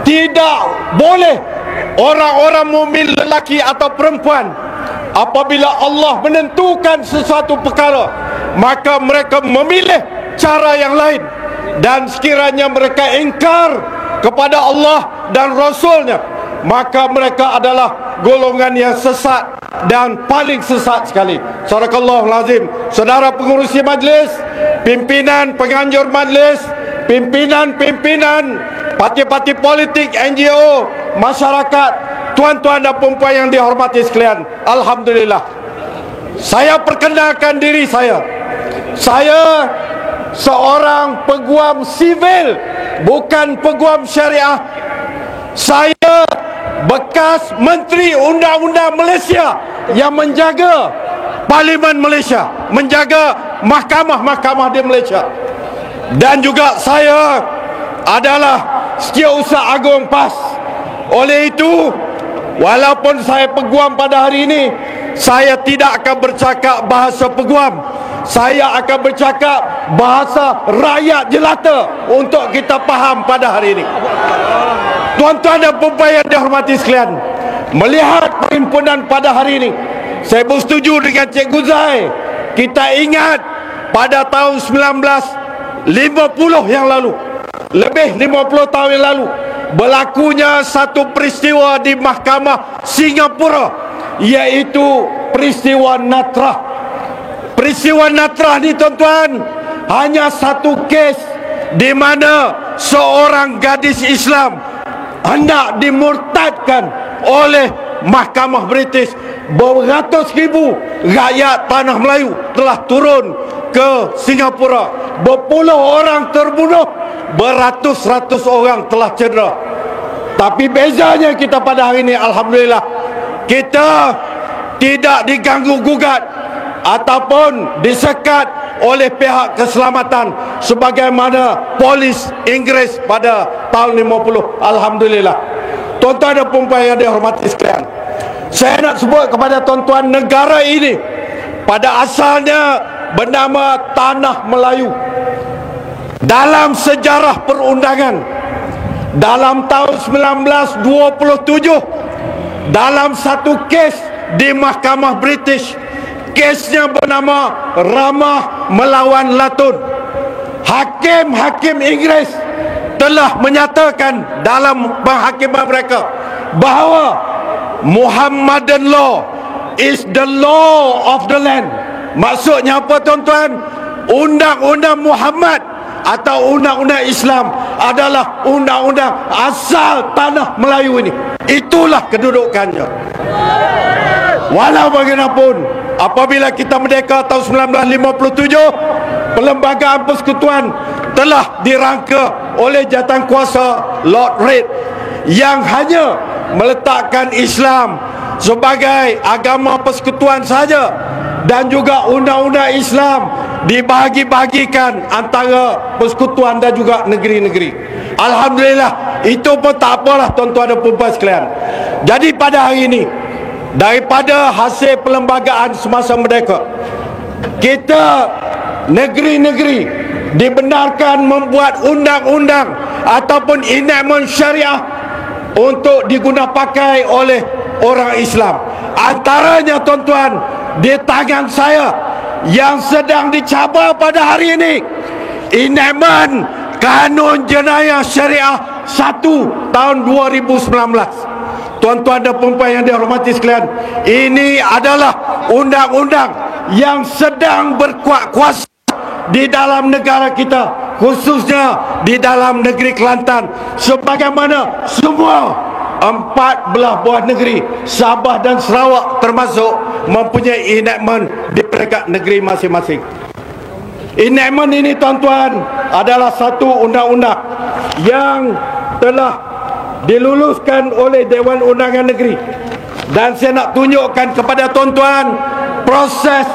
tidak boleh orang-orang mukmin lelaki atau perempuan apabila Allah menentukan sesuatu perkara, maka mereka memilih cara yang lain, dan sekiranya mereka ingkar kepada Allah dan Rasulnya, maka mereka adalah golongan yang sesat dan paling sesat sekali. Sadaqallahul azim. Saudara pengurusi majlis, pimpinan penganjur majlis, pimpinan parti-parti politik, NGO, masyarakat, tuan-tuan dan puan-puan yang dihormati sekalian, alhamdulillah, saya perkenalkan diri saya. Saya seorang peguam sivil, bukan peguam syariah. Saya bekas Menteri Undang-Undang Malaysia yang menjaga Parlimen Malaysia, menjaga mahkamah-mahkamah di Malaysia. Dan juga saya adalah Setiausaha Agung PAS. Oleh itu, walaupun saya peguam pada hari ini, saya tidak akan bercakap bahasa peguam. Saya akan bercakap bahasa rakyat jelata untuk kita faham pada hari ini. Tuan-tuan dan puan-puan yang dihormati sekalian, melihat perhimpunan pada hari ini, saya bersetuju dengan Cikgu Zai. Kita ingat pada tahun 1950 yang lalu, lebih 50 tahun yang lalu, berlakunya satu peristiwa di Mahkamah Singapura, iaitu peristiwa Natrah. Peristiwa Natrah ni, tuan-tuan, hanya satu kes di mana seorang gadis Islam hendak dimurtadkan oleh Mahkamah British. Beratus ribu rakyat tanah Melayu telah turun ke Singapura. Berpuluh orang terbunuh, beratus-ratus orang telah cedera. Tapi bezanya kita pada hari ini, alhamdulillah, kita tidak diganggu gugat ataupun disekat oleh pihak keselamatan sebagaimana polis Inggeris pada tahun 50. Alhamdulillah. Tuan-tuan dan puan-puan yang dihormati sekalian, saya nak sebut kepada tuan-tuan, negara ini pada asalnya bernama Tanah Melayu. Dalam sejarah perundangan, dalam tahun 1927, dalam satu kes di Mahkamah British, kesnya bernama Ramah melawan Latun, hakim-hakim Inggeris telah menyatakan dalam penghakiman mereka bahawa Muhammadan law is the law of the land. Maksudnya apa, tuan-tuan? Undang-undang Muhammad atau undang-undang Islam adalah undang-undang asal tanah Melayu ini. Itulah kedudukannya. Walau bagaimanapun, apabila kita merdeka tahun 1957, Perlembagaan Persekutuan telah dirangka oleh jawatankuasa Lord Reid yang hanya meletakkan Islam sebagai agama persekutuan saja, dan juga undang-undang Islam dibahagi-bahagikan antara persekutuan dan juga negeri-negeri. Alhamdulillah, itu pun tak apalah, tuan-tuan dan puan-puan sekalian. Jadi pada hari ini, daripada hasil perlembagaan semasa merdeka, kita negeri-negeri dibenarkan membuat undang-undang ataupun enactment syariah untuk digunapakai oleh orang Islam. Antaranya, tuan-tuan, di tangan saya yang sedang dicabar pada hari ini, enactment Kanun Jenayah Syariah 1 tahun 2019. Tuan-tuan dan puan-puan yang dihormati sekalian, ini adalah undang-undang yang sedang berkuat kuasa di dalam negara kita, khususnya di dalam negeri Kelantan, sebagaimana semua 14 buah negeri, Sabah dan Sarawak termasuk, mempunyai enactment di peringkat negeri masing-masing. Enactment ini, tuan-tuan, adalah satu undang-undang yang telah diluluskan oleh Dewan Undangan Negeri. Dan saya nak tunjukkan kepada tuan-tuan proses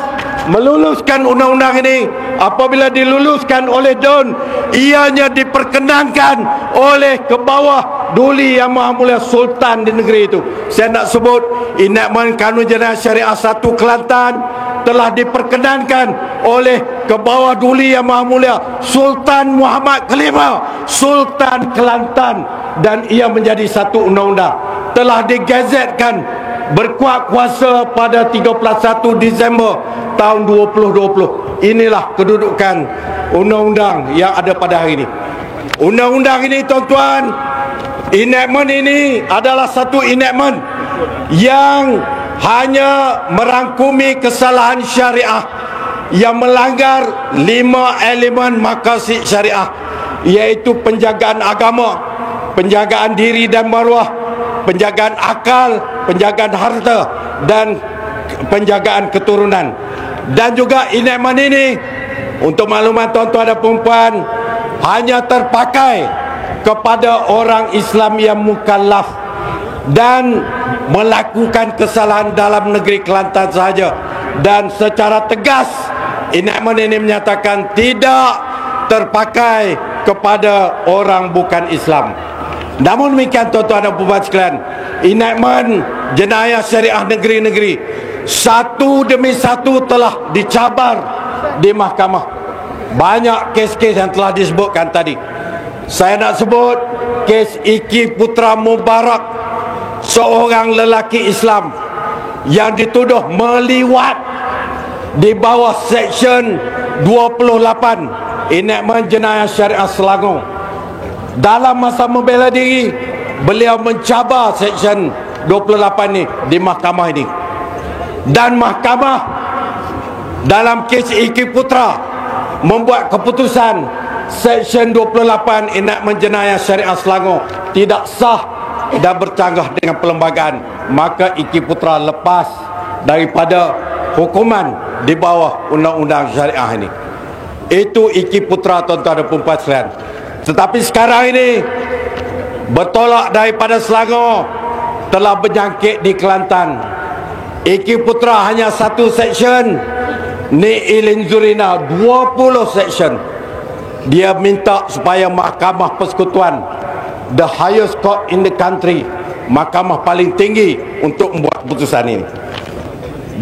meluluskan undang-undang ini. Apabila diluluskan oleh DUN, ianya diperkenankan oleh ke bawah Duli Yang Maha Mulia Sultan di negeri itu. Saya nak sebut, enakmen Kanun Jenayah Syariah 1 Kelantan telah diperkenankan oleh ke bawah Duli Yang Maha Mulia Sultan Muhammad Kelima, Sultan Kelantan, dan ia menjadi satu undang-undang. Telah digazetkan berkuat kuasa pada 31 Disember tahun 2020. Inilah kedudukan undang-undang yang ada pada hari ini. Undang-undang ini, tuan-tuan, enactment ini adalah satu enactment yang hanya merangkumi kesalahan syariah yang melanggar 5 elemen maqasid syariah, iaitu penjagaan agama, penjagaan diri dan maruah, penjagaan akal, penjagaan harta, dan penjagaan keturunan. Dan juga enactment ini, untuk maklumat tuan-tuan dan puan-puan, hanya terpakai kepada orang Islam yang mukallaf dan melakukan kesalahan dalam negeri Kelantan sahaja. Dan secara tegas enactment ini menyatakan tidak terpakai kepada orang bukan Islam. Namun demikian, tuan-tuan dan puan-puan sekalian, enactment jenayah syariah negeri-negeri satu demi satu telah dicabar di mahkamah. Banyak kes-kes yang telah disebutkan tadi. Saya nak sebut kes Iki Putra Mubarak, seorang lelaki Islam yang dituduh meliwat di bawah Seksyen 28 enactment jenayah syariah Selangor. Dalam masa membela diri, beliau mencabar Seksyen 28 ni di mahkamah ini. Dan mahkamah dalam kes Iki Putra membuat keputusan Seksyen 28 enactment jenayah syariah Selangor tidak sah dan bercanggah dengan perlembagaan. Maka Iki Putra lepas daripada hukuman di bawah undang-undang syariah ini. Itu Iki Putra, tuan-tuan dan puan-puan sekalian. Tetapi sekarang ini bertolak daripada Selangor, telah berjangkit di Kelantan. Iki Putra hanya satu seksyen, Ni Ilin Zurina 20 seksyen. Dia minta supaya Mahkamah Persekutuan, the highest court in the country, mahkamah paling tinggi, untuk membuat keputusan ini.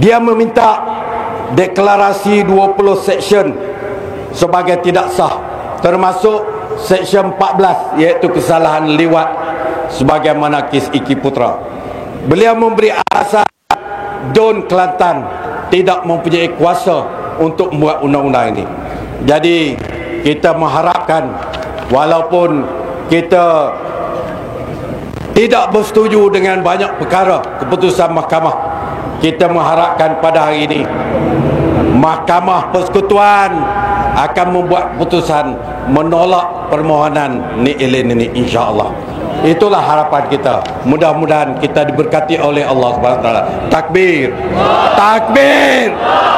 Dia meminta deklarasi 20 seksyen sebagai tidak sah, termasuk Seksyen 14, iaitu kesalahan liwat, sebagaimana kes Iki Putra. Beliau memberi alasan DUN Kelantan tidak mempunyai kuasa untuk membuat undang-undang ini. Jadi kita mengharapkan, walaupun kita tidak bersetuju dengan banyak perkara keputusan mahkamah, kita mengharapkan pada hari ini Mahkamah Persekutuan akan membuat keputusan menolak permohonan Ni Ilin ini, insya-Allah. Itulah harapan kita. Mudah-mudahan kita diberkati oleh Allah Subhanahu wa taala. Takbir. Takbir.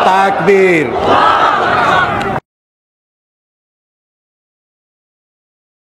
Takbir.